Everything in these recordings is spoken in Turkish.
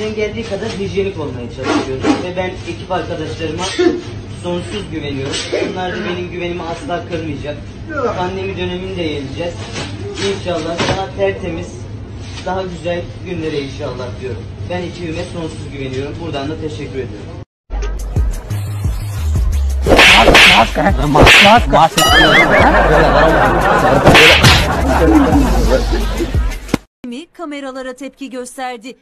Ben geldiği kadar hijyenik olmaya çalışıyorum ve ben ekip arkadaşlarıma sonsuz güveniyorum. Onlar da benim güvenimi asla kırmayacak. Pandemi dönemini de yeneceğiz. İnşallah daha tertemiz, daha güzel günlere inşallah diyorum. Ben ekibime sonsuz güveniyorum. Buradan da teşekkür ediyorum. Kameralara tepki gösterdi.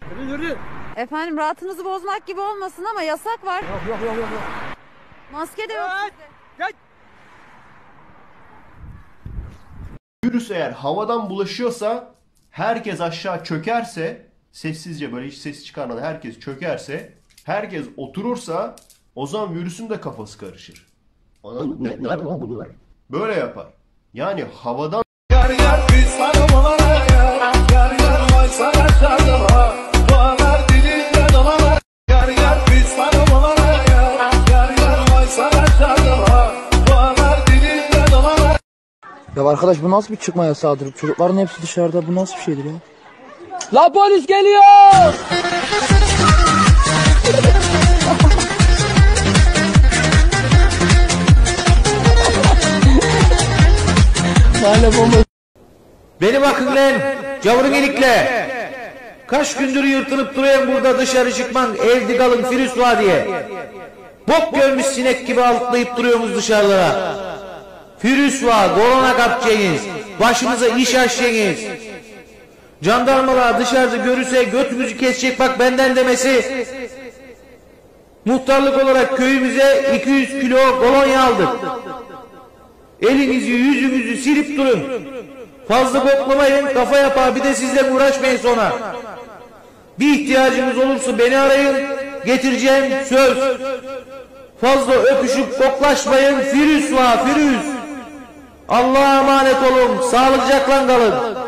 Efendim rahatınızı bozmak gibi olmasın ama yasak var. Yok. Maske de yok sizde. Virüs eğer havadan bulaşıyorsa, herkes aşağı çökerse, sessizce böyle hiç ses çıkarmadan herkes çökerse, herkes oturursa, o zaman virüsün de kafası karışır. Böyle yapar. Yani havadan Ya arkadaş bu nasıl bir çıkma yasağıdır? Çocukların hepsi dışarıda. Bu nasıl bir şeydir ya? La polis geliyor! Beni bakın lan, cavurun ilikle. Kaç gündür yırtınıp duruyorum burada, dışarı çıkman, evde kalın virüs var diye. Bok görmüş sinek gibi altlayıp duruyorsunuz dışarılara. Virüs var, korona kapacaksınız, başımıza iş açacaksınız. Jandarmalar dışarıda görürse götümüzü kesecek, bak benden demesi. Muhtarlık olarak köyümüze 200 kilo kolonya aldık. Elinizi yüzünüzü silip durun. Fazla koklamayın, kafa yapar, bir de sizle uğraşmayın sonra. Bir ihtiyacınız olursa beni arayın, getireceğim söz. Fazla öpüşüp koklaşmayın, virüs var, virüs. Allah'a emanet olun, sağlıcakla kalın.